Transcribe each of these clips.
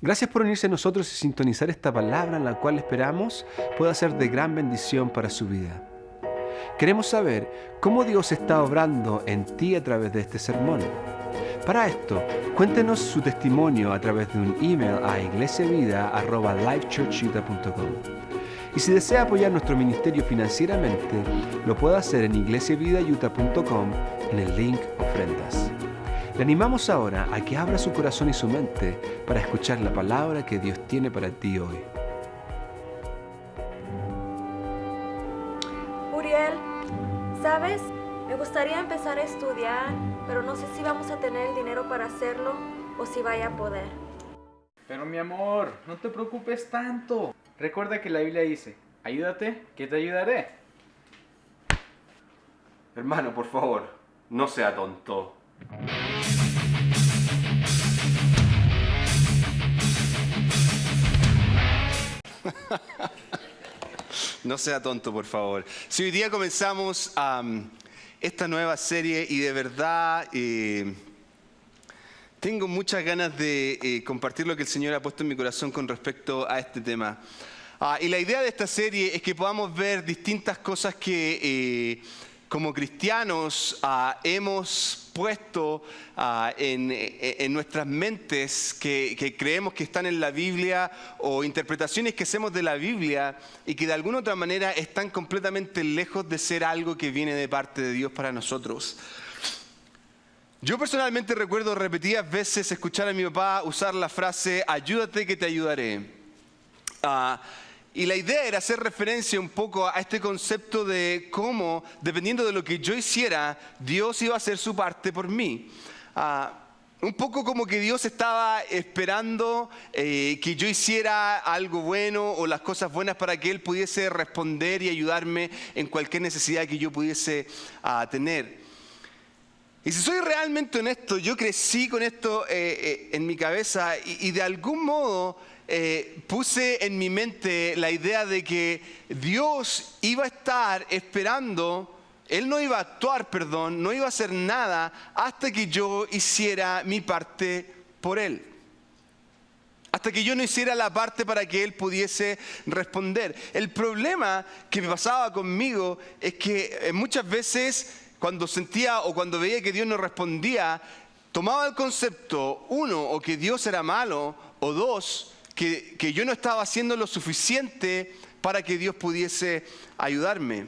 Gracias por unirse a nosotros y sintonizar esta palabra en la cual esperamos pueda ser de gran bendición para su vida. Queremos saber cómo Dios está obrando en ti a través de este sermón. Para esto, cuéntenos su testimonio a través de un email a iglesiavida@lifechurchutah.com. Y si desea apoyar nuestro ministerio financieramente, lo puede hacer en iglesiavidautah.com en el link Ofrendas. Le animamos ahora a que abra su corazón y su mente para escuchar la palabra que Dios tiene para ti hoy. Uriel, ¿sabes? Me gustaría empezar a estudiar, pero no sé si vamos a tener el dinero para hacerlo o si vaya a poder. Pero mi amor, no te preocupes tanto. Recuerda que la Biblia dice, ayúdate, que te ayudaré. Hermano, por favor, no sea tonto. No sea tonto, por favor. Si hoy día comenzamos esta nueva serie y de verdad tengo muchas ganas de compartir lo que el Señor ha puesto en mi corazón con respecto a este tema. Y la idea de esta serie es que podamos ver distintas cosas que como cristianos hemos puesto en nuestras mentes que creemos que están en la Biblia o interpretaciones que hacemos de la Biblia y que de alguna otra manera están completamente lejos de ser algo que viene de parte de Dios para nosotros. Yo personalmente recuerdo repetidas veces escuchar a mi papá usar la frase ayúdate que te ayudaré. Y la idea era hacer referencia un poco a este concepto de cómo, dependiendo de lo que yo hiciera, Dios iba a hacer su parte por mí. Un poco como que Dios estaba esperando que yo hiciera algo bueno o las cosas buenas para que Él pudiese responder y ayudarme en cualquier necesidad que yo pudiese tener. Y si soy realmente honesto, yo crecí con esto en mi cabeza y de algún modo puse en mi mente la idea de que Dios iba a estar esperando, Él no iba a actuar, no iba a hacer nada hasta que yo hiciera mi parte por Él. Hasta que yo no hiciera la parte para que Él pudiese responder. El problema que me pasaba conmigo es que muchas veces cuando sentía o cuando veía que Dios no respondía, tomaba el concepto, uno, o que Dios era malo, o dos, que yo no estaba haciendo lo suficiente para que Dios pudiese ayudarme.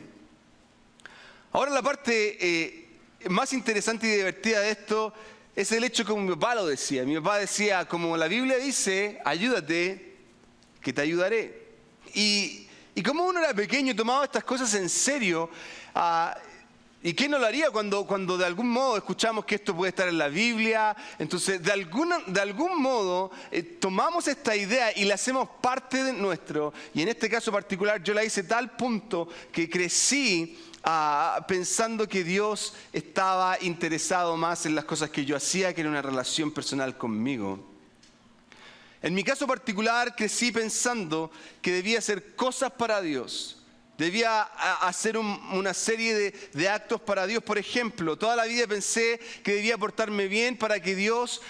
Ahora la parte más interesante y divertida de esto es el hecho como mi papá lo decía. Mi papá decía, como la Biblia dice, ayúdate, que te ayudaré. Y como uno era pequeño y tomaba estas cosas en serio, ¿y quién no lo haría cuando de algún modo escuchamos que esto puede estar en la Biblia? Entonces, de algún modo, tomamos esta idea y la hacemos parte de nuestro. Y en este caso particular, yo la hice a tal punto que crecí pensando que Dios estaba interesado más en las cosas que yo hacía que en una relación personal conmigo. En mi caso particular, crecí pensando que debía hacer cosas para Dios. Debía hacer una serie de actos para Dios. Por ejemplo, toda la vida pensé que debía portarme bien para que Dios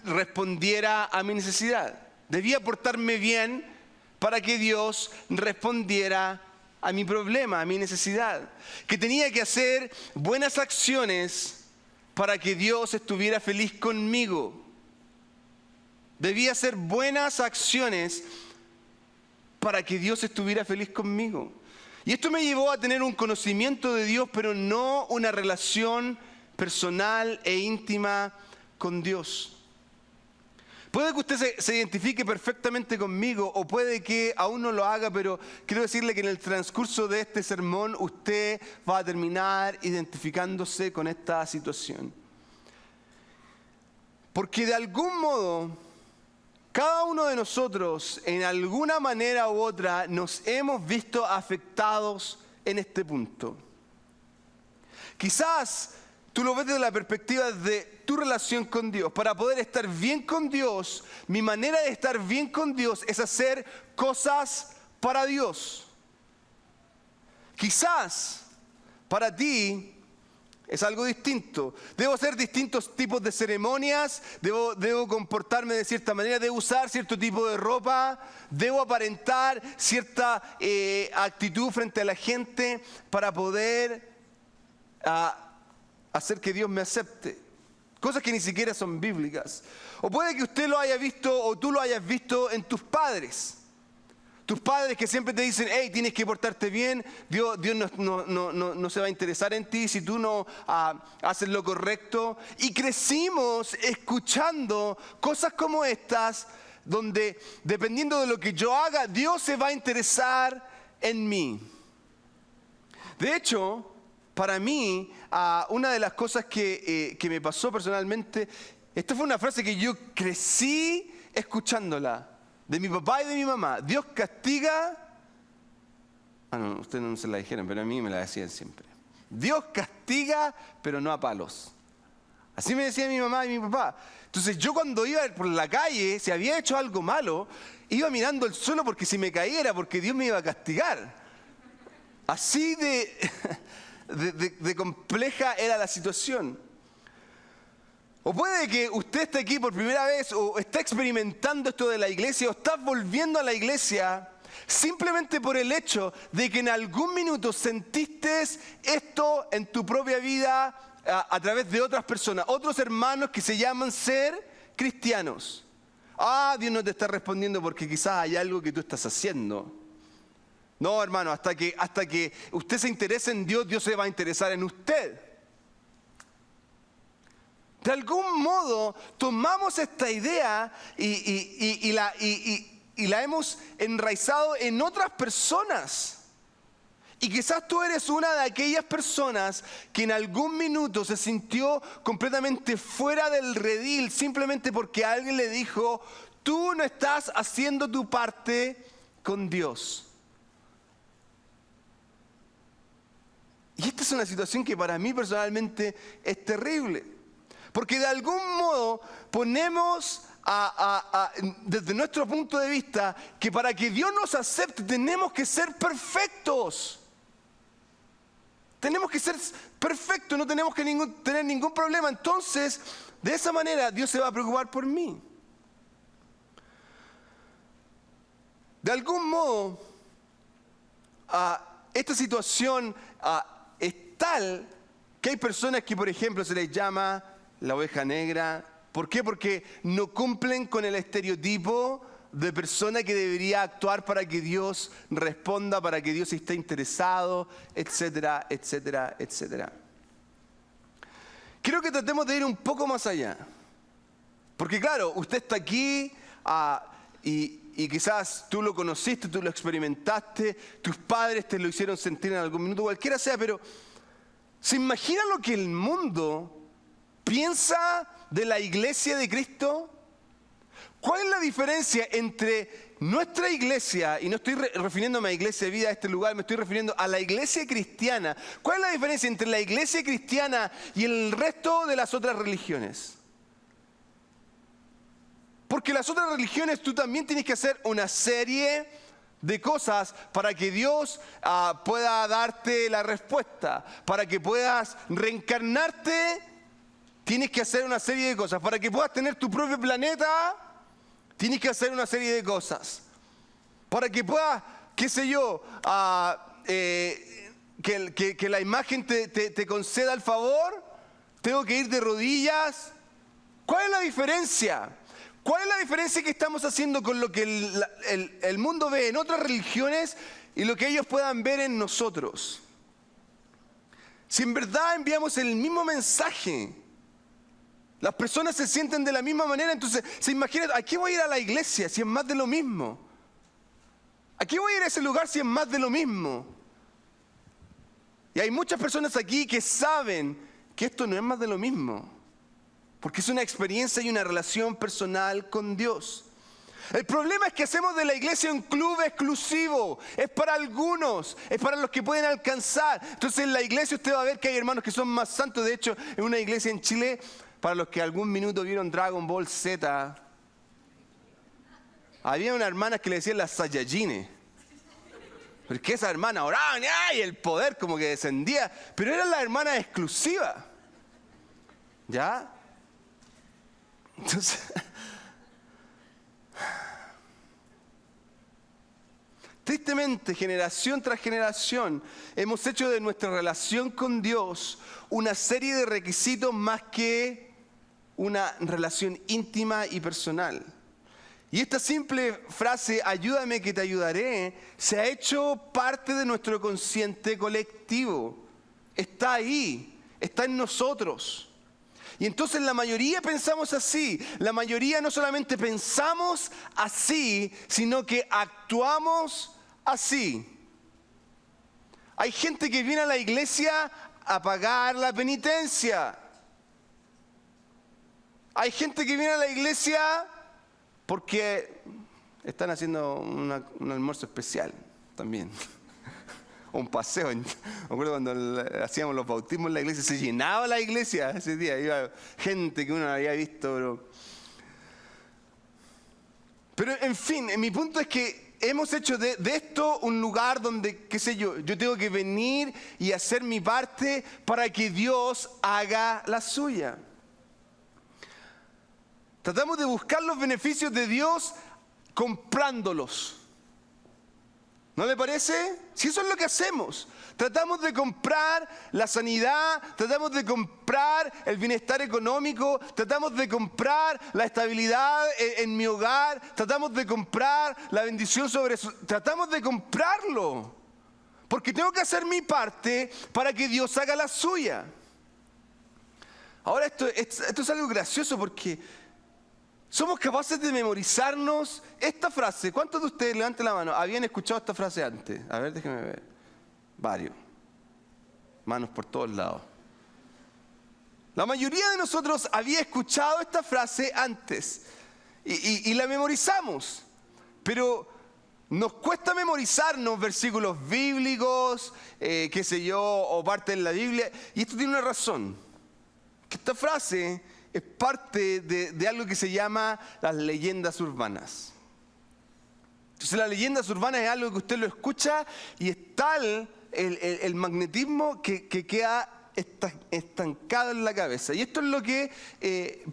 respondiera a mi necesidad. Debía portarme bien para que Dios respondiera a mi problema, a mi necesidad. Que tenía que hacer buenas acciones para que Dios estuviera feliz conmigo. Debía hacer buenas acciones para que Dios estuviera feliz conmigo. Y esto me llevó a tener un conocimiento de Dios, pero no una relación personal e íntima con Dios. Puede que usted se identifique perfectamente conmigo o puede que aún no lo haga, pero quiero decirle que en el transcurso de este sermón usted va a terminar identificándose con esta situación. Porque de algún modo, cada uno de nosotros, en alguna manera u otra, nos hemos visto afectados en este punto. Quizás tú lo ves desde la perspectiva de tu relación con Dios. Para poder estar bien con Dios, mi manera de estar bien con Dios es hacer cosas para Dios. Quizás para ti Es algo distinto. Debo hacer distintos tipos de ceremonias, debo comportarme de cierta manera, debo usar cierto tipo de ropa, debo aparentar cierta actitud frente a la gente para poder hacer que Dios me acepte. Cosas que ni siquiera son bíblicas. O puede que usted lo haya visto o tú lo hayas visto en tus padres. Tus padres que siempre te dicen, hey, tienes que portarte bien, Dios no se va a interesar en ti si tú no haces lo correcto. Y crecimos escuchando cosas como estas, donde dependiendo de lo que yo haga, Dios se va a interesar en mí. De hecho, para mí, una de las cosas que me pasó personalmente, esta fue una frase que yo crecí escuchándola. De mi papá y de mi mamá. Dios castiga. No, ustedes no se la dijeron, pero a mí me la decían siempre. Dios castiga, pero no a palos. Así me decía mi mamá y mi papá. Entonces yo cuando iba por la calle, si había hecho algo malo, iba mirando el suelo porque si me caía era porque Dios me iba a castigar. Así de compleja era la situación. O puede que usted esté aquí por primera vez o está experimentando esto de la iglesia o estás volviendo a la iglesia simplemente por el hecho de que en algún minuto sentiste esto en tu propia vida a través de otras personas, otros hermanos que se llaman ser cristianos. Dios no te está respondiendo porque quizás hay algo que tú estás haciendo. No, hermano, hasta que usted se interese en Dios, Dios se va a interesar en usted. De algún modo tomamos esta idea y la hemos enraizado en otras personas. Y quizás tú eres una de aquellas personas que en algún minuto se sintió completamente fuera del redil simplemente porque alguien le dijo, tú no estás haciendo tu parte con Dios. Y esta es una situación que para mí personalmente es terrible. Porque de algún modo ponemos desde nuestro punto de vista que para que Dios nos acepte tenemos que ser perfectos. Tenemos que ser perfectos, no tenemos que tener ningún problema. Entonces, de esa manera Dios se va a preocupar por mí. De algún modo, esta situación es tal que hay personas que, por ejemplo, se les llama la oveja negra. ¿Por qué? Porque no cumplen con el estereotipo de persona que debería actuar para que Dios responda, para que Dios esté interesado, etcétera, etcétera, etcétera. Creo que tratemos de ir un poco más allá. Porque claro, usted está aquí y quizás tú lo conociste, tú lo experimentaste, tus padres te lo hicieron sentir en algún minuto, cualquiera sea, pero ¿se imagina lo que el mundo piensa de la iglesia de Cristo? ¿Cuál es la diferencia entre nuestra iglesia, y no estoy refiriéndome a Iglesia de Vida, a este lugar, me estoy refiriendo a la iglesia cristiana? ¿Cuál es la diferencia entre la iglesia cristiana y el resto de las otras religiones? Porque las otras religiones tú también tienes que hacer una serie de cosas para que Dios pueda darte la respuesta, para que puedas reencarnarte. Tienes que hacer una serie de cosas. Para que puedas tener tu propio planeta, tienes que hacer una serie de cosas. Para que puedas, qué sé yo, que la imagen te conceda el favor, tengo que ir de rodillas. ¿Cuál es la diferencia? ¿Cuál es la diferencia que estamos haciendo con lo que el mundo ve en otras religiones y lo que ellos puedan ver en nosotros? Si en verdad enviamos el mismo mensaje, las personas se sienten de la misma manera, entonces se imaginan, ¿a qué voy a ir a la iglesia si es más de lo mismo? ¿A qué voy a ir a ese lugar si es más de lo mismo? Y hay muchas personas aquí que saben que esto no es más de lo mismo, porque es una experiencia y una relación personal con Dios. El problema es que hacemos de la iglesia un club exclusivo. Es para algunos, es para los que pueden alcanzar. Entonces en la iglesia usted va a ver que hay hermanos que son más santos. De hecho, en una iglesia en Chile, para los que algún minuto vieron Dragon Ball Z, había unas hermanas que le decían las Saiyajines. Porque esas hermanas oraban y el poder como que descendía, pero eran las hermanas exclusivas. ¿Ya? Entonces, tristemente, generación tras generación, hemos hecho de nuestra relación con Dios una serie de requisitos más que una relación íntima y personal. Y esta simple frase, ayúdame que te ayudaré, se ha hecho parte de nuestro consciente colectivo. Está ahí, está en nosotros. Y entonces la mayoría pensamos así. La mayoría no solamente pensamos así, sino que actuamos así. Hay gente que viene a la iglesia a pagar la penitencia. Hay gente que viene a la iglesia porque están haciendo un almuerzo especial también. O un paseo. Me acuerdo cuando hacíamos los bautismos en la iglesia, se llenaba la iglesia ese día. Iba gente que uno no había visto. Pero en fin, mi punto es que hemos hecho de esto un lugar donde, qué sé yo tengo que venir y hacer mi parte para que Dios haga la suya. Tratamos de buscar los beneficios de Dios comprándolos. ¿No le parece? Si eso es lo que hacemos. Tratamos de comprar la sanidad, tratamos de comprar el bienestar económico, tratamos de comprar la estabilidad en mi hogar, tratamos de comprar la bendición sobre eso. Tratamos de comprarlo. Porque tengo que hacer mi parte para que Dios haga la suya. Ahora esto es algo gracioso porque somos capaces de memorizarnos esta frase. ¿Cuántos de ustedes, levanten la mano, habían escuchado esta frase antes? A ver, déjenme ver. Varios. Manos por todos lados. La mayoría de nosotros había escuchado esta frase antes. Y la memorizamos. Pero nos cuesta memorizarnos versículos bíblicos, qué sé yo, o parte de la Biblia. Y esto tiene una razón. Que esta frase es parte de algo que se llama las leyendas urbanas. Entonces las leyendas urbanas es algo que usted lo escucha y es tal el magnetismo que queda estancado en la cabeza. Y esto es lo que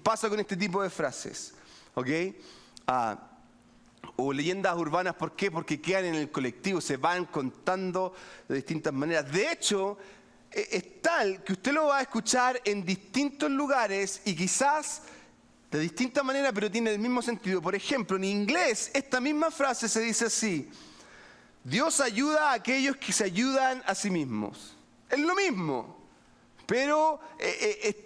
pasa con este tipo de frases. ¿Ok? O leyendas urbanas, ¿por qué? Porque quedan en el colectivo, se van contando de distintas maneras. De hecho, es tal que usted lo va a escuchar en distintos lugares y quizás de distinta manera, pero tiene el mismo sentido. Por ejemplo, en inglés, esta misma frase se dice así: Dios ayuda a aquellos que se ayudan a sí mismos. Es lo mismo, pero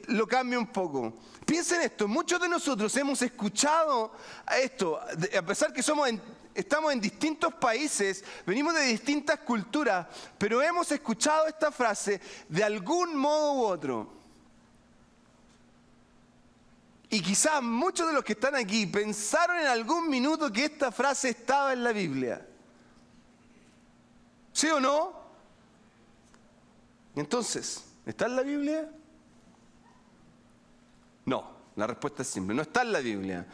lo cambia un poco. Piensen esto, muchos de nosotros hemos escuchado esto, a pesar que estamos en distintos países, venimos de distintas culturas, pero hemos escuchado esta frase de algún modo u otro. Y quizás muchos de los que están aquí pensaron en algún minuto que esta frase estaba en la Biblia. ¿Sí o no? Entonces, ¿está en la Biblia? No, la respuesta es simple, no está en la Biblia.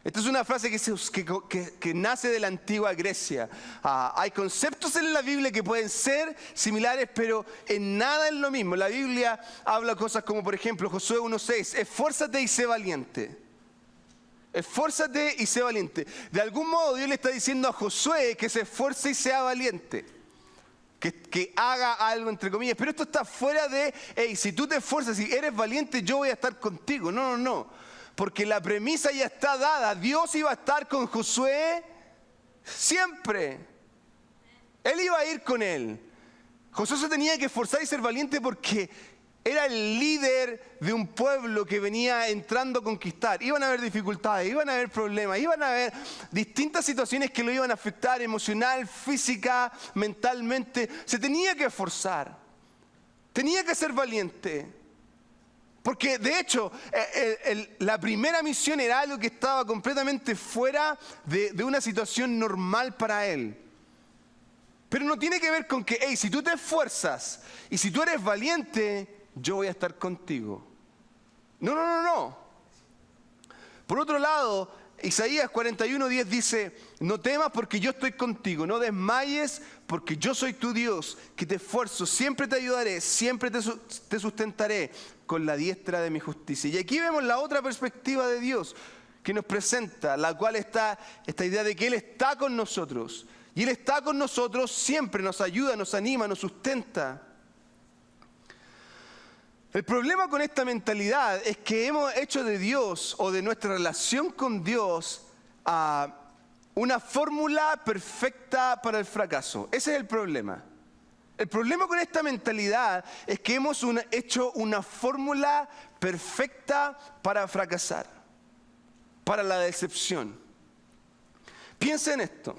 Esta es una frase que nace de la antigua Grecia. Hay conceptos en la Biblia que pueden ser similares, pero en nada es lo mismo. La Biblia habla cosas como, por ejemplo, Josué 1:6, esfuérzate y sé valiente. Esfuérzate y sé valiente. De algún modo Dios le está diciendo a Josué que se esfuerce y sea valiente. Que haga algo, entre comillas. Pero esto está fuera de, si tú te esfuerzas y eres valiente, yo voy a estar contigo. No. Porque la premisa ya está dada. Dios iba a estar con Josué siempre. Él iba a ir con él. Josué se tenía que esforzar y ser valiente porque era el líder de un pueblo que venía entrando a conquistar. Iban a haber dificultades, iban a haber problemas, iban a haber distintas situaciones que lo iban a afectar emocional, física, mentalmente. Se tenía que esforzar. Tenía que ser valiente. Porque de hecho, la primera misión era algo que estaba completamente fuera de una situación normal para él. Pero no tiene que ver con que, si tú te esfuerzas y si tú eres valiente, yo voy a estar contigo. No. Por otro lado, Isaías 41:10 dice, no temas porque yo estoy contigo, no desmayes porque yo soy tu Dios, que te esfuerzo, siempre te ayudaré, siempre te sustentaré con la diestra de mi justicia. Y aquí vemos la otra perspectiva de Dios que nos presenta, la cual está esta idea de que Él está con nosotros. Y Él está con nosotros, siempre nos ayuda, nos anima, nos sustenta. El problema con esta mentalidad es que hemos hecho de Dios o de nuestra relación con Dios una fórmula perfecta para el fracaso. Ese es el problema. El problema con esta mentalidad es que hemos hecho una fórmula perfecta para fracasar, para la decepción. Piensa en esto.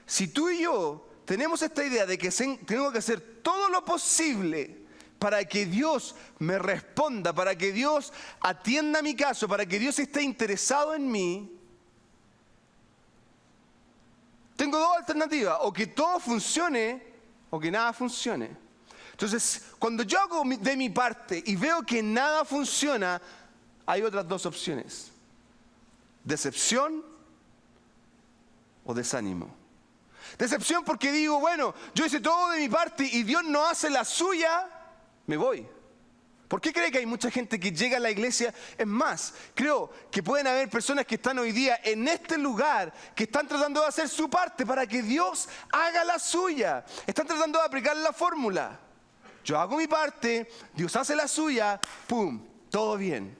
Si tú y yo tenemos esta idea de que tengo que hacer todo lo posible para que Dios me responda, para que Dios atienda mi caso, para que Dios esté interesado en mí, tengo dos alternativas, o que todo funcione o que nada funcione. Entonces, cuando yo hago de mi parte y veo que nada funciona, hay otras dos opciones: decepción o desánimo. Decepción porque digo, bueno, yo hice todo de mi parte y Dios no hace la suya, me voy. ¿Por qué cree que hay mucha gente que llega a la iglesia? Es más, creo que pueden haber personas que están hoy día en este lugar que están tratando de hacer su parte para que Dios haga la suya. Están tratando de aplicar la fórmula. Yo hago mi parte, Dios hace la suya, ¡pum!, todo bien.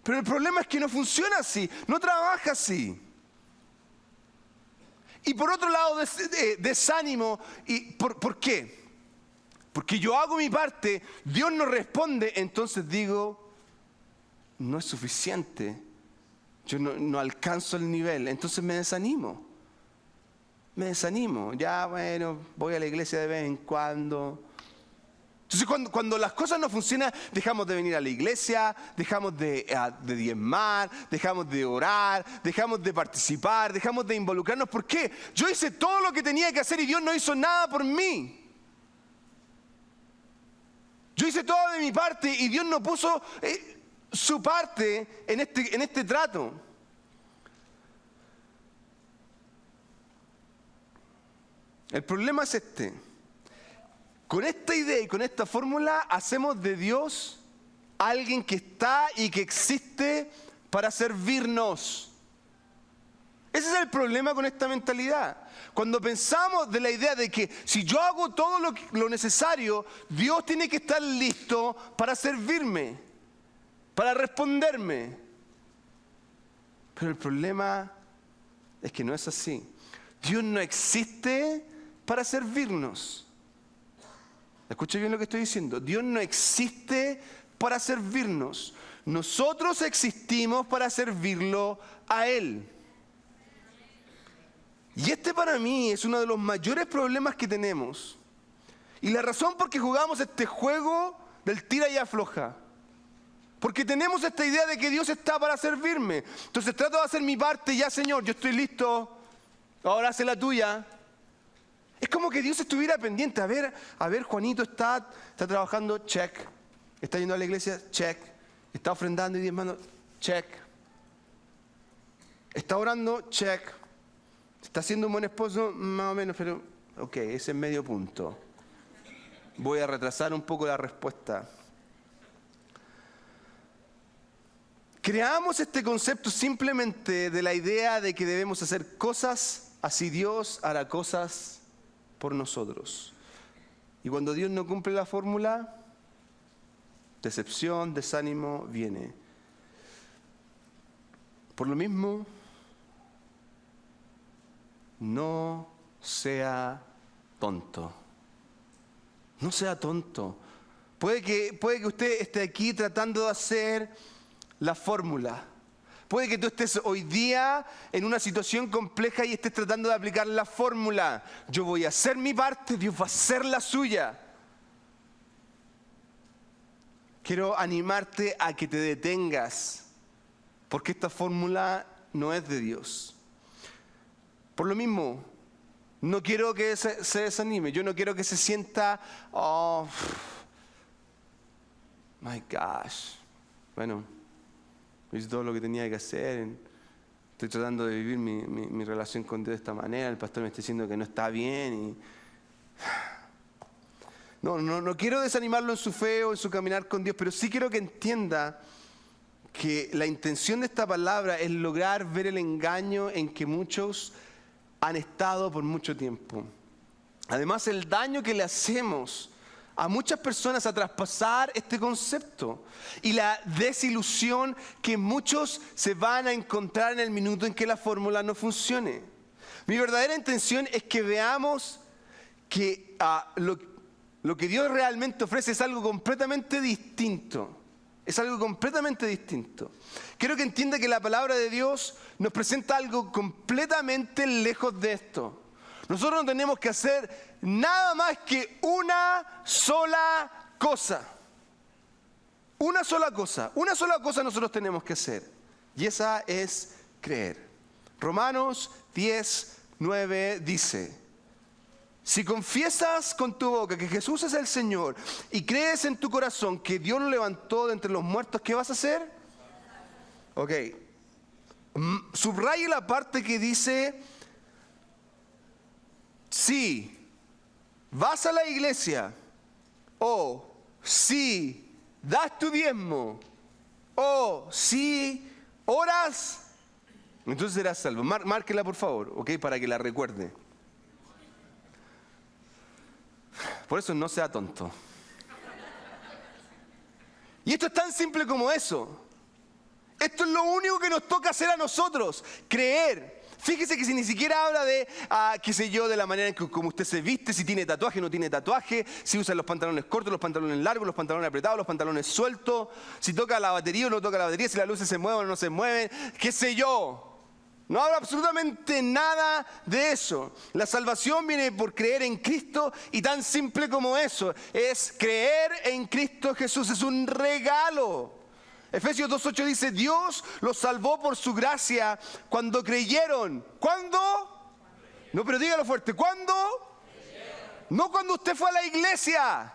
Pero el problema es que no funciona así, no trabaja así. Y por otro lado, desánimo. ¿Por qué? Porque yo hago mi parte, Dios no responde, entonces digo, no es suficiente, yo no alcanzo el nivel, entonces me desanimo, ya bueno, voy a la iglesia de vez en cuando. Entonces cuando las cosas no funcionan, dejamos de venir a la iglesia, dejamos de diezmar, dejamos de orar, dejamos de participar, dejamos de involucrarnos. ¿Por qué? Yo hice todo lo que tenía que hacer y Dios no hizo nada por mí. Yo hice todo de mi parte y Dios no puso su parte en este trato. El problema es este. Con esta idea y con esta fórmula hacemos de Dios alguien que está y que existe para servirnos. Ese es el problema con esta mentalidad. Cuando pensamos de la idea de que si yo hago todo lo necesario, Dios tiene que estar listo para servirme, para responderme. Pero el problema es que no es así. Dios no existe para servirnos. Escucha bien lo que estoy diciendo. Dios no existe para servirnos. Nosotros existimos para servirlo a Él. Y este para mí es uno de los mayores problemas que tenemos. Y la razón por qué jugamos este juego del tira y afloja. Porque tenemos esta idea de que Dios está para servirme. Entonces trato de hacer mi parte, ya Señor, yo estoy listo. Ahora hace la tuya. Es como que Dios estuviera pendiente. A ver, Juanito está trabajando, check. Está yendo a la iglesia, check. Está ofrendando y diezmando, check. Está orando, check. ¿Está siendo un buen esposo? Más o menos, pero ok, ese es medio punto. Voy a retrasar un poco la respuesta. Creamos este concepto simplemente de la idea de que debemos hacer cosas, así Dios hará cosas por nosotros. Y cuando Dios no cumple la fórmula, decepción, desánimo viene. Por lo mismo, no sea tonto. No sea tonto. Puede que usted esté aquí tratando de hacer la fórmula. Puede que tú estés hoy día en una situación compleja y estés tratando de aplicar la fórmula. Yo voy a hacer mi parte, Dios va a hacer la suya. Quiero animarte a que te detengas, porque esta fórmula no es de Dios. Por lo mismo, no quiero que se desanime. Yo no quiero que se sienta, oh, my gosh. Bueno, hice todo lo que tenía que hacer, estoy tratando de vivir mi relación con Dios de esta manera, el pastor me está diciendo que no está bien y... No quiero desanimarlo en su fe o en su caminar con Dios, pero sí quiero que entienda que la intención de esta palabra es lograr ver el engaño en que muchos han estado por mucho tiempo. Además, el daño que le hacemos a muchas personas a traspasar este concepto y la desilusión que muchos se van a encontrar en el minuto en que la fórmula no funcione. Mi verdadera intención es que veamos que lo que Dios realmente ofrece es algo completamente distinto. Es algo completamente distinto. Quiero que entienda que la palabra de Dios nos presenta algo completamente lejos de esto. Nosotros no tenemos que hacer nada más que una sola cosa. Una sola cosa. Una sola cosa nosotros tenemos que hacer. Y esa es creer. Romanos 10:9 dice: si confiesas con tu boca que Jesús es el Señor y crees en tu corazón que Dios lo levantó de entre los muertos, ¿qué vas a hacer? Ok. Subraye la parte que dice: si vas a la iglesia, o si das tu diezmo, o si oras, entonces serás salvo. Márquela por favor, ok, para que la recuerde. Por eso no sea tonto. Y esto es tan simple como eso. Esto es lo único que nos toca hacer a nosotros, creer. Fíjese que si ni siquiera habla de, qué sé yo, de la manera en que como usted se viste, si tiene tatuaje o no tiene tatuaje, si usa los pantalones cortos, los pantalones largos, los pantalones apretados, los pantalones sueltos, si toca la batería o no toca la batería, si las luces se mueven o no se mueven, qué sé yo. No habla absolutamente nada de eso. La salvación viene por creer en Cristo y tan simple como eso. Es creer en Cristo Jesús. Es un regalo. Efesios 2:8 dice: Dios los salvó por su gracia cuando creyeron. ¿Cuándo? No, pero dígalo fuerte. ¿Cuándo? No cuando usted fue a la iglesia.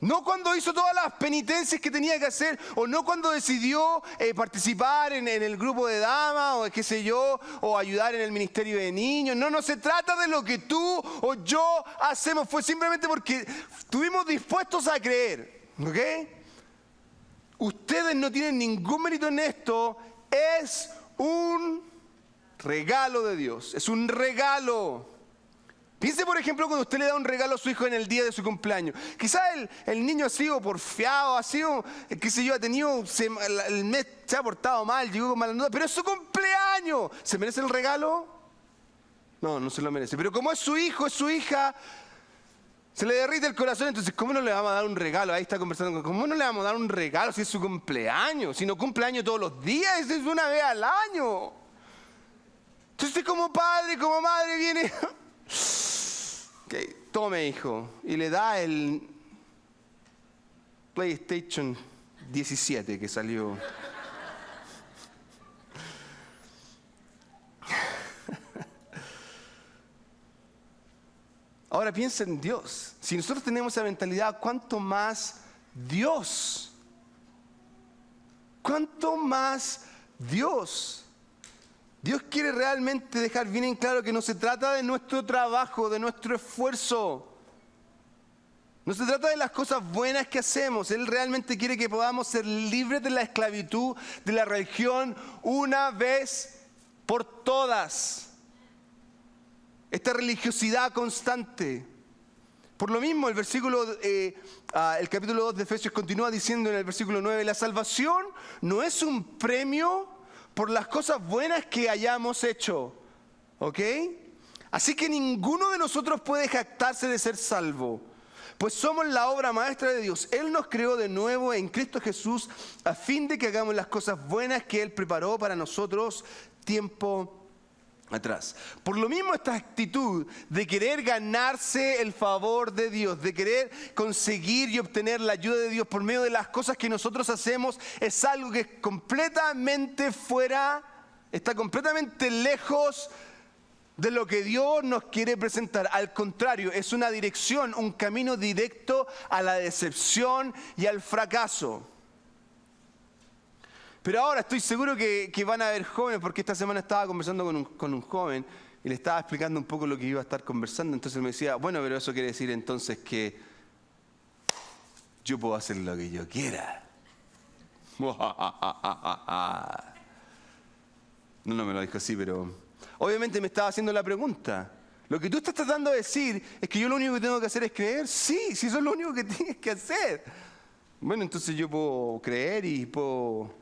No cuando hizo todas las penitencias que tenía que hacer, o no cuando decidió participar en el grupo de damas, o qué sé yo, o ayudar en el ministerio de niños. No se trata de lo que tú o yo hacemos, fue simplemente porque estuvimos dispuestos a creer, ¿ok? Ustedes no tienen ningún mérito en esto, es un regalo de Dios, es un regalo. Piense, por ejemplo, cuando usted le da un regalo a su hijo en el día de su cumpleaños. Quizás el niño ha sido porfiado, ha sido, qué sé yo, ha tenido, el mes se ha portado mal, llegó con mala nota, pero es su cumpleaños. ¿Se merece el regalo? No se lo merece. Pero como es su hijo, es su hija, se le derrite el corazón. Entonces, ¿cómo no le vamos a dar un regalo? Ahí está conversando con, ¿cómo no le vamos a dar un regalo si es su cumpleaños? Si no cumpleaños todos los días, es una vez al año. Entonces usted como padre, como madre viene... Okay, tome, hijo, y le da el PlayStation 17 que salió. Ahora piensa en Dios. Si nosotros tenemos esa mentalidad, ¿cuánto más Dios? ¿Cuánto más Dios? Dios quiere realmente dejar bien en claro que no se trata de nuestro trabajo, de nuestro esfuerzo. No se trata de las cosas buenas que hacemos. Él realmente quiere que podamos ser libres de la esclavitud, de la religión, una vez por todas. Esta religiosidad constante. Por lo mismo, el capítulo 2 de Efesios continúa diciendo en el versículo 9, la salvación no es un premio por las cosas buenas que hayamos hecho, ¿ok? Así que ninguno de nosotros puede jactarse de ser salvo, pues somos la obra maestra de Dios. Él nos creó de nuevo en Cristo Jesús a fin de que hagamos las cosas buenas que Él preparó para nosotros tiempo atrás. Por lo mismo, esta actitud de querer ganarse el favor de Dios, de querer conseguir y obtener la ayuda de Dios por medio de las cosas que nosotros hacemos, es algo que es completamente fuera, está completamente lejos de lo que Dios nos quiere presentar. Al contrario, es una dirección, un camino directo a la decepción y al fracaso. Pero ahora estoy seguro que van a haber jóvenes, porque esta semana estaba conversando con un joven y le estaba explicando un poco lo que iba a estar conversando. Entonces me decía, bueno, pero eso quiere decir entonces que yo puedo hacer lo que yo quiera. No me lo dijo así, pero obviamente me estaba haciendo la pregunta. Lo que tú estás tratando de decir es que yo lo único que tengo que hacer es creer. Sí, eso es lo único que tienes que hacer. Bueno, entonces yo puedo creer y puedo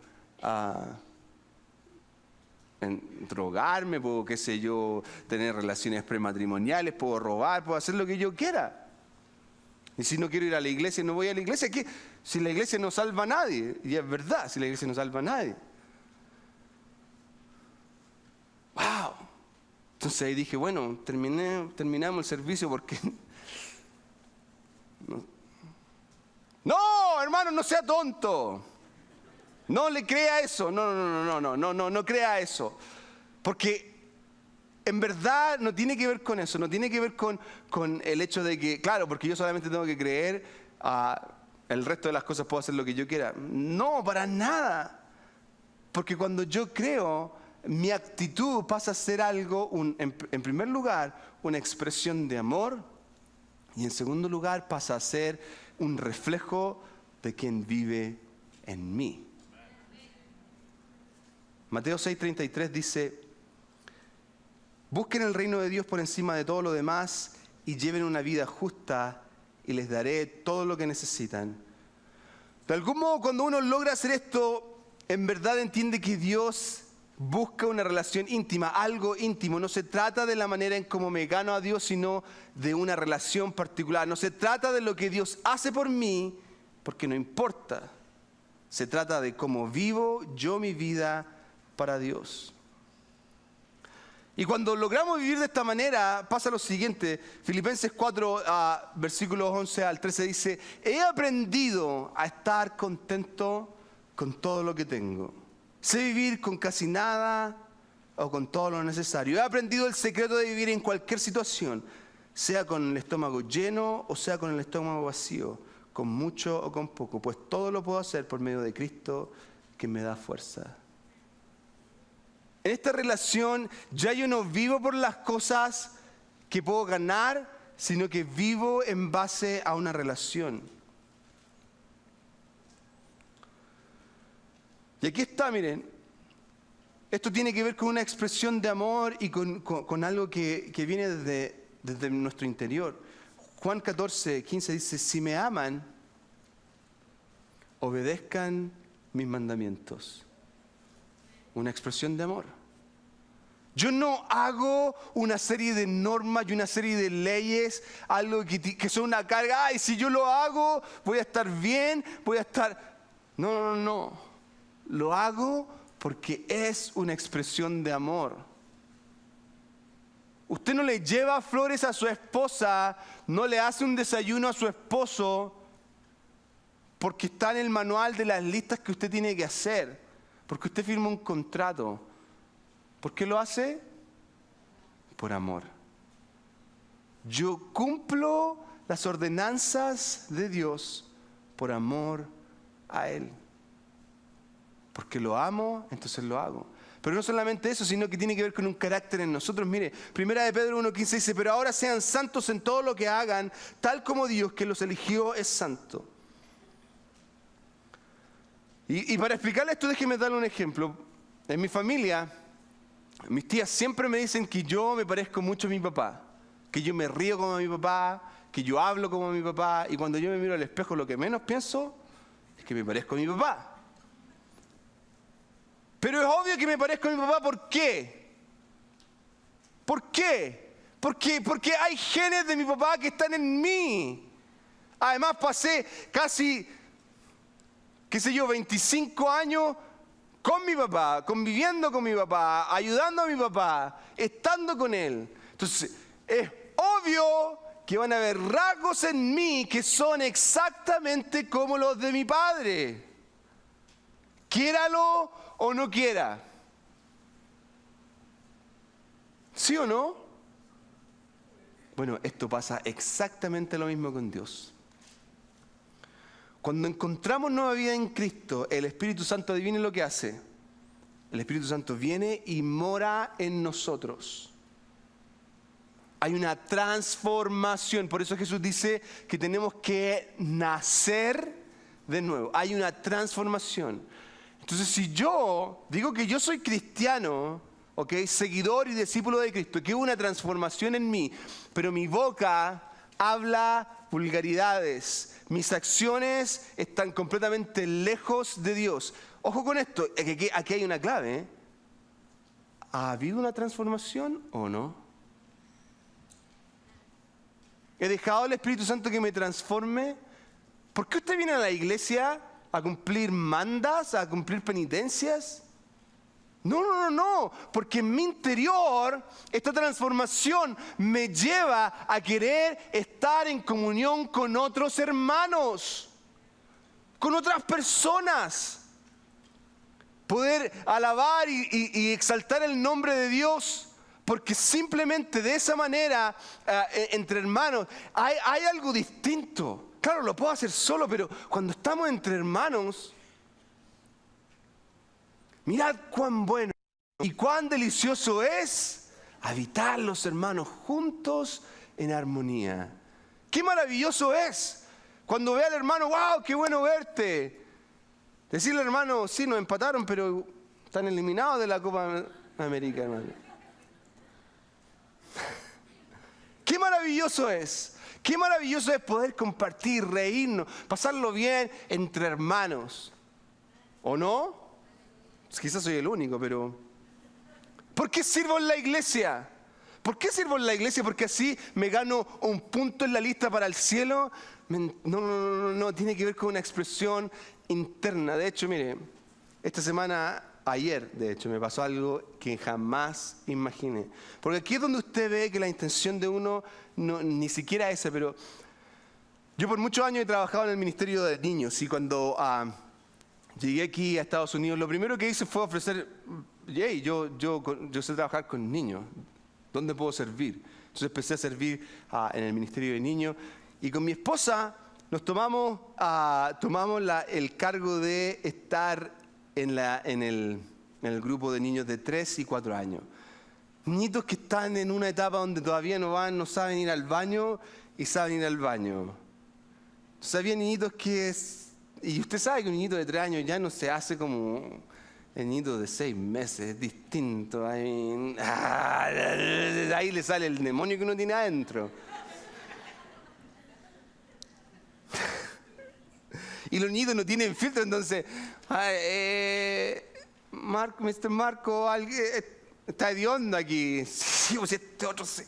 drogarme, puedo, qué sé yo, tener relaciones prematrimoniales, puedo robar, puedo hacer lo que yo quiera. Y si no quiero ir a la iglesia, no voy a la iglesia. ¿Qué? Si la iglesia no salva a nadie, y es verdad, si la iglesia no salva a nadie. ¡Wow! Entonces ahí dije, bueno, terminamos el servicio porque... No, hermano, no sea tonto. No le crea eso. No crea eso. Porque en verdad no tiene que ver con eso, no tiene que ver con el hecho de que, claro, porque yo solamente tengo que creer, el resto de las cosas puedo hacer lo que yo quiera. No, para nada. Porque cuando yo creo, mi actitud pasa a ser algo, en primer lugar, una expresión de amor, y en segundo lugar pasa a ser un reflejo de quien vive en mí. Mateo 6:33 dice: busquen el reino de Dios por encima de todo lo demás y lleven una vida justa y les daré todo lo que necesitan. De algún modo, cuando uno logra hacer esto, en verdad entiende que Dios busca una relación íntima, algo íntimo. No se trata de la manera en cómo me gano a Dios, sino de una relación particular. No se trata de lo que Dios hace por mí, porque no importa. Se trata de cómo vivo yo mi vida para Dios. Y cuando logramos vivir de esta manera, pasa lo siguiente. Filipenses 4, versículos 11 al 13 dice: he aprendido a estar contento con todo lo que tengo. Sé vivir con casi nada o con todo lo necesario. He aprendido el secreto de vivir en cualquier situación, sea con el estómago lleno o sea con el estómago vacío, con mucho o con poco, pues todo lo puedo hacer por medio de Cristo que me da fuerza. En esta relación ya yo no vivo por las cosas que puedo ganar, sino que vivo en base a una relación. Y aquí está, miren, esto tiene que ver con una expresión de amor y con algo que viene desde nuestro interior. Juan 14:15 dice: si me aman, obedezcan mis mandamientos. Una expresión de amor. Yo no hago una serie de normas y una serie de leyes, algo que son una carga. Ay, si yo lo hago, voy a estar bien, voy a estar... No. Lo hago porque es una expresión de amor. Usted no le lleva flores a su esposa, no le hace un desayuno a su esposo porque está en el manual de las listas que usted tiene que hacer, porque usted firma un contrato. ¿Por qué lo hace? Por amor. Yo cumplo las ordenanzas de Dios por amor a Él. Porque lo amo, entonces lo hago. Pero no solamente eso, sino que tiene que ver con un carácter en nosotros. Mire, 1 de Pedro 1:15 dice: pero ahora sean santos en todo lo que hagan, tal como Dios que los eligió es santo. Y para explicarle esto, déjeme darle un ejemplo. En mi familia, mis tías siempre me dicen que yo me parezco mucho a mi papá, que yo me río como mi papá, que yo hablo como mi papá, y cuando yo me miro al espejo lo que menos pienso es que me parezco a mi papá. Pero es obvio que me parezco a mi papá, ¿por qué? ¿Por qué? Porque hay genes de mi papá que están en mí. Además pasé casi, 25 años con mi papá, conviviendo con mi papá, ayudando a mi papá, estando con él. Entonces, es obvio que van a haber rasgos en mí que son exactamente como los de mi padre. Quiéralo o no quiera. ¿Sí o no? Bueno, esto pasa exactamente lo mismo con Dios. Cuando encontramos nueva vida en Cristo, el Espíritu Santo, adivinen lo que hace. El Espíritu Santo viene y mora en nosotros. Hay una transformación. Por eso Jesús dice que tenemos que nacer de nuevo. Hay una transformación. Entonces, si yo digo que yo soy cristiano, seguidor y discípulo de Cristo, que hubo una transformación en mí, pero mi boca habla vulgaridades, mis acciones están completamente lejos de Dios. Ojo con esto, aquí hay una clave, ¿eh? ¿Ha habido una transformación o no? ¿He dejado al Espíritu Santo que me transforme? ¿Por qué usted viene a la iglesia a cumplir mandas, a cumplir penitencias? No, porque en mi interior esta transformación me lleva a querer estar en comunión con otros hermanos, con otras personas, poder alabar y exaltar el nombre de Dios, porque simplemente de esa manera, entre hermanos, hay algo distinto. Claro, lo puedo hacer solo, pero cuando estamos entre hermanos, mirad cuán bueno y cuán delicioso es habitar los hermanos juntos en armonía. Qué maravilloso es cuando ve al hermano, wow, qué bueno verte. Decirle al hermano, sí, nos empataron, pero están eliminados de la Copa América, hermano. Qué maravilloso es. Qué maravilloso es poder compartir, reírnos, pasarlo bien entre hermanos. ¿O no? Quizás soy el único, pero ¿por qué sirvo en la iglesia? ¿Por qué sirvo en la iglesia? ¿Porque así me gano un punto en la lista para el cielo? No, tiene que ver con una expresión interna. De hecho, mire, esta semana, ayer, de hecho, me pasó algo que jamás imaginé. Porque aquí es donde usted ve que la intención de uno, ni siquiera esa, pero yo por muchos años he trabajado en el Ministerio de Niños y cuando llegué aquí a Estados Unidos, lo primero que hice fue ofrecer, yo sé trabajar con niños, ¿dónde puedo servir? Entonces empecé a servir en el Ministerio de Niños y con mi esposa nos tomamos el cargo de estar en el grupo de niños de 3 y 4 años. Niñitos que están en una etapa donde todavía no saben ir al baño y saben ir al baño. Entonces había niñitos y usted sabe que un niñito de 3 años ya no se hace como el niñito de 6 meses, es distinto. Ahí le sale el demonio que uno tiene adentro. Y los niños no tienen filtro, entonces, Mr. Marco, está hediondo aquí. Sí, pues este otro sí.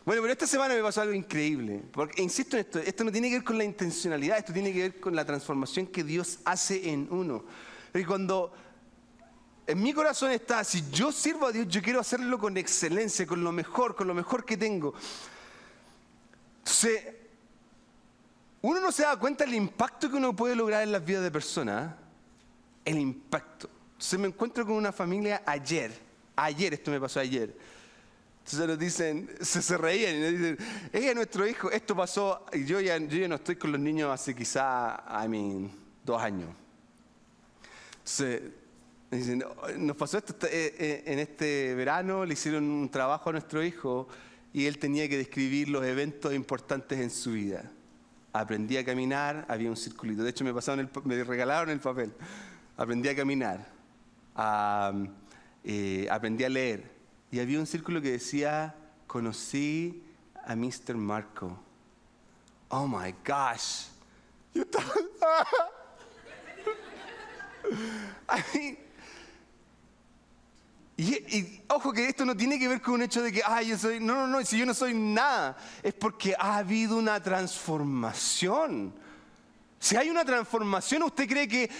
Bueno, pero esta semana me pasó algo increíble. Porque, insisto en esto no tiene que ver con la intencionalidad, esto tiene que ver con la transformación que Dios hace en uno. Y cuando en mi corazón está, si yo sirvo a Dios, yo quiero hacerlo con excelencia, con lo mejor que tengo. Entonces, uno no se da cuenta del impacto que uno puede lograr en las vidas de personas. El impacto. Entonces me encuentro con una familia ayer, esto me pasó ayer. Entonces nos dicen, se reían y nos dicen, es nuestro hijo, esto pasó, y yo ya no estoy con los niños hace quizá, 2 años. Entonces, dicen, nos pasó esto en este verano, le hicieron un trabajo a nuestro hijo y él tenía que describir los eventos importantes en su vida. Aprendí a caminar, había un circulito. De hecho, me regalaron el papel. Aprendí a caminar, aprendí a leer. Y había un círculo que decía, conocí a Mr. Marco. Oh my gosh. Yo estaba... Y ojo que esto no tiene que ver con un hecho de que, yo soy... No, si yo no soy nada. Es porque ha habido una transformación. Si hay una transformación, ¿usted cree que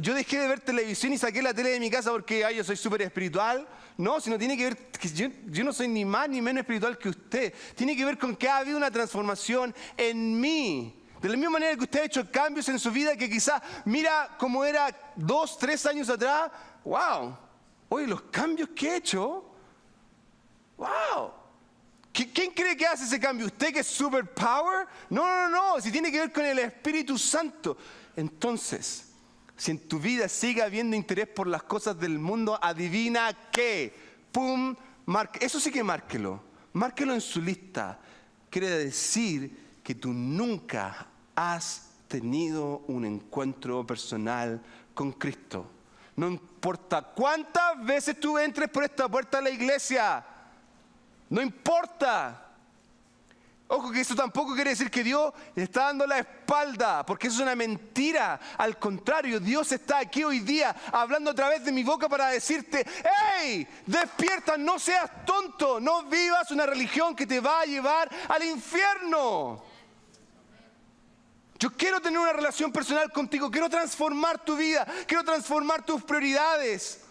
yo dejé de ver televisión y saqué la tele de mi casa porque yo soy súper espiritual? No, sino tiene que ver que yo no soy ni más ni menos espiritual que usted. Tiene que ver con que ha habido una transformación en mí. De la misma manera que usted ha hecho cambios en su vida que quizás mira cómo era 2, 3 años atrás. ¡Wow! Oye, los cambios que he hecho. ¡Wow! ¿Quién cree que hace ese cambio? ¿Usted que es superpower? No. Si tiene que ver con el Espíritu Santo. Entonces, si en tu vida sigue habiendo interés por las cosas del mundo, adivina qué. ¡Pum! Eso sí que márquelo. Márquelo en su lista. Quiere decir que tú nunca has tenido un encuentro personal con Cristo. No importa cuántas veces tú entres por esta puerta a la iglesia. No importa. Ojo que eso tampoco quiere decir que Dios le está dando la espalda, porque eso es una mentira. Al contrario, Dios está aquí hoy día hablando a través de mi boca para decirte: ¡hey! Despierta, no seas tonto, no vivas una religión que te va a llevar al infierno. Yo quiero tener una relación personal contigo, quiero transformar tu vida, quiero transformar tus prioridades,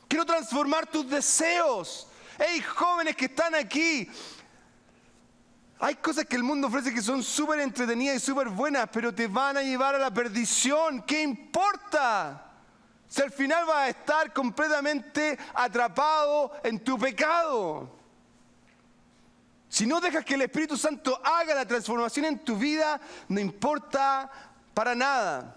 quiero transformar tus deseos. ¡Hey, jóvenes que están aquí! Hay cosas que el mundo ofrece que son súper entretenidas y súper buenas, pero te van a llevar a la perdición. ¿Qué importa? Si al final vas a estar completamente atrapado en tu pecado. Si no dejas que el Espíritu Santo haga la transformación en tu vida, no importa para nada.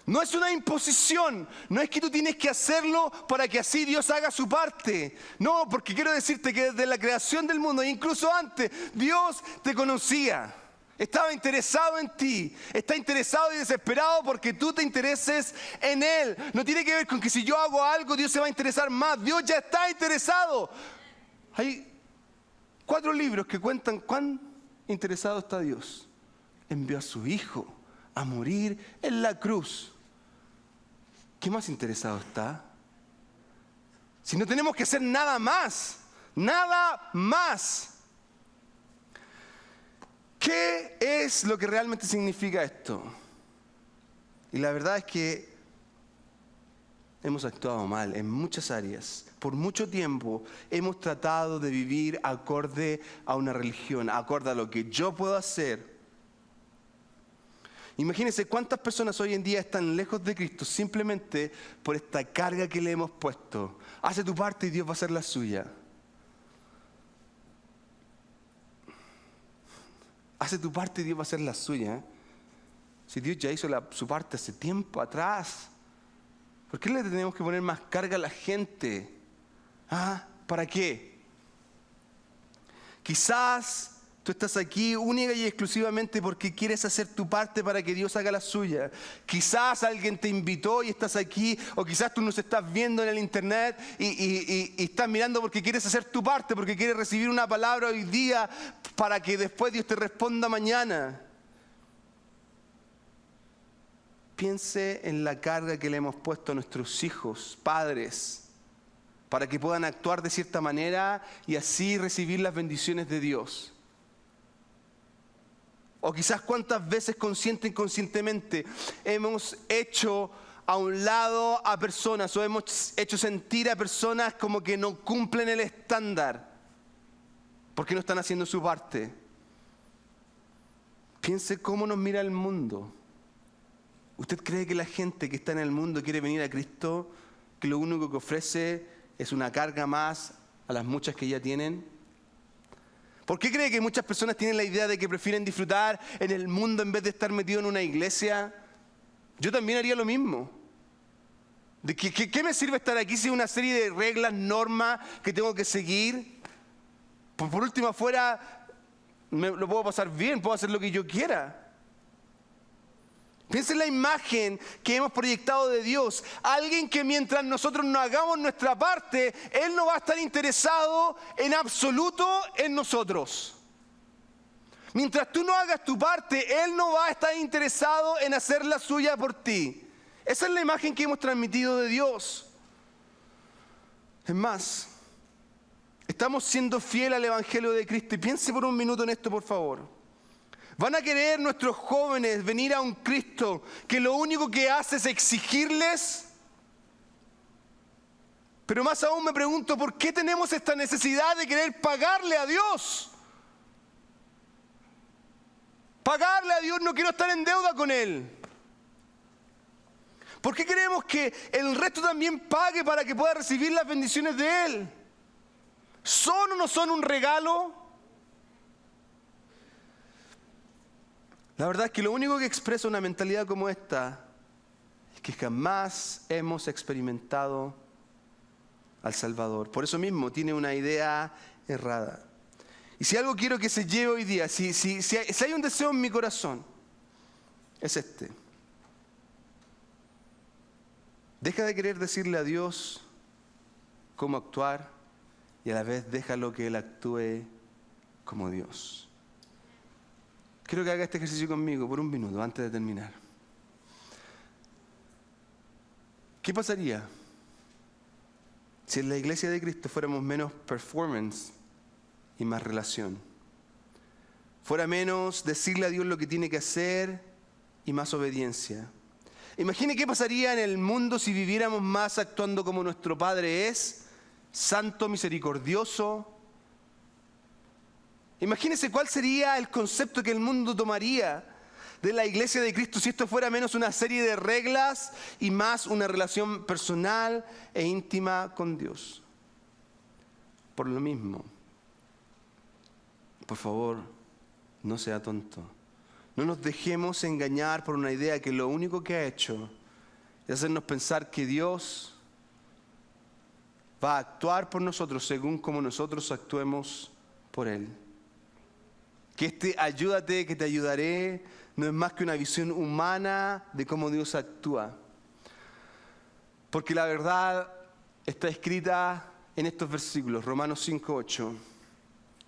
No es una imposición, no es que tú tienes que hacerlo para que así Dios haga su parte. No, porque quiero decirte que desde la creación del mundo, e incluso antes, Dios te conocía. Estaba interesado en ti, está interesado y desesperado porque tú te intereses en Él. No tiene que ver con que si yo hago algo, Dios se va a interesar más. Dios ya está interesado. Hay 4 libros que cuentan cuán interesado está Dios. Envió a su Hijo a morir en la cruz. ¿Qué más interesado está? Si no tenemos que hacer nada más, nada más. ¿Qué es lo que realmente significa esto? Y la verdad es que hemos actuado mal en muchas áreas. Por mucho tiempo hemos tratado de vivir acorde a una religión, acorde a lo que yo puedo hacer. Imagínense cuántas personas hoy en día están lejos de Cristo simplemente por esta carga que le hemos puesto. Hace tu parte y Dios va a hacer la suya. Hace tu parte y Dios va a hacer la suya. Si Dios ya hizo su parte hace tiempo atrás, ¿por qué le tenemos que poner más carga a la gente? ¿Para qué? Quizás tú estás aquí única y exclusivamente porque quieres hacer tu parte para que Dios haga la suya. Quizás alguien te invitó y estás aquí, o quizás tú nos estás viendo en el internet y estás mirando porque quieres hacer tu parte, porque quieres recibir una palabra hoy día para que después Dios te responda mañana. Piense en la carga que le hemos puesto a nuestros hijos, padres, para que puedan actuar de cierta manera y así recibir las bendiciones de Dios. O quizás cuántas veces consciente e inconscientemente hemos hecho a un lado a personas o hemos hecho sentir a personas como que no cumplen el estándar porque no están haciendo su parte. Piense cómo nos mira el mundo. ¿Usted cree que la gente que está en el mundo quiere venir a Cristo, que lo único que ofrece es una carga más a las muchas que ya tienen? ¿Por qué cree que muchas personas tienen la idea de que prefieren disfrutar en el mundo en vez de estar metido en una iglesia? Yo también haría lo mismo. ¿Qué me sirve estar aquí si hay una serie de reglas, normas que tengo que seguir? Por último, afuera lo puedo pasar bien, puedo hacer lo que yo quiera. Piensa en la imagen que hemos proyectado de Dios. Alguien que mientras nosotros no hagamos nuestra parte, Él no va a estar interesado en absoluto en nosotros. Mientras tú no hagas tu parte, Él no va a estar interesado en hacer la suya por ti. Esa es la imagen que hemos transmitido de Dios. Es más, estamos siendo fieles al Evangelio de Cristo. Y piense por un minuto en esto, por favor. ¿Van a querer nuestros jóvenes venir a un Cristo que lo único que hace es exigirles? Pero más aún me pregunto, ¿por qué tenemos esta necesidad de querer pagarle a Dios? Pagarle a Dios, no quiero estar en deuda con Él. ¿Por qué queremos que el resto también pague para que pueda recibir las bendiciones de Él? ¿Son o no son un regalo? La verdad es que lo único que expresa una mentalidad como esta es que jamás hemos experimentado al Salvador. Por eso mismo tiene una idea errada. Y si algo quiero que se lleve hoy día, si hay un deseo en mi corazón, es este. Deja de querer decirle a Dios cómo actuar y a la vez déjalo que Él actúe como Dios. Quiero que haga este ejercicio conmigo por un minuto antes de terminar. ¿Qué pasaría si en la iglesia de Cristo fuéramos menos performance y más relación? Fuera menos decirle a Dios lo que tiene que hacer y más obediencia. Imagine qué pasaría en el mundo si viviéramos más actuando como nuestro Padre es, santo, misericordioso. Imagínese cuál sería el concepto que el mundo tomaría de la iglesia de Cristo si esto fuera menos una serie de reglas y más una relación personal e íntima con Dios. Por lo mismo, por favor, no sea tonto. No nos dejemos engañar por una idea que lo único que ha hecho es hacernos pensar que Dios va a actuar por nosotros según como nosotros actuemos por Él. Que este ayúdate, que te ayudaré, no es más que una visión humana de cómo Dios actúa. Porque la verdad está escrita en estos versículos, Romanos 5:8.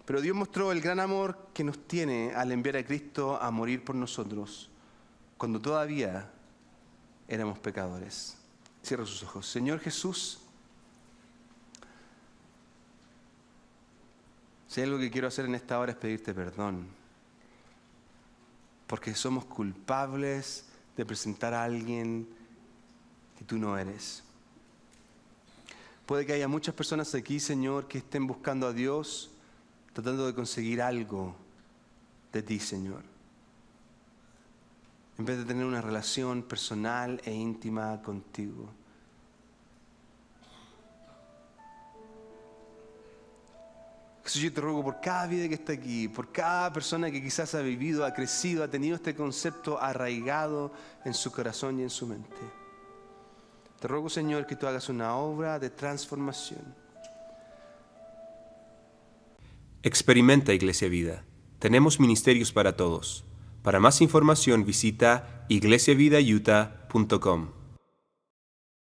Pero Dios mostró el gran amor que nos tiene al enviar a Cristo a morir por nosotros, cuando todavía éramos pecadores. Cierra sus ojos. Señor Jesús, si hay algo que quiero hacer en esta hora es pedirte perdón, porque somos culpables de presentar a alguien que tú no eres. Puede que haya muchas personas aquí, Señor, que estén buscando a Dios, tratando de conseguir algo de ti, Señor, en vez de tener una relación personal e íntima contigo. Jesús, yo te ruego por cada vida que está aquí, por cada persona que quizás ha vivido, ha crecido, ha tenido este concepto arraigado en su corazón y en su mente. Te ruego, Señor, que tú hagas una obra de transformación. Experimenta, Iglesia Vida. Tenemos ministerios para todos. Para más información visita iglesiavidautah.com.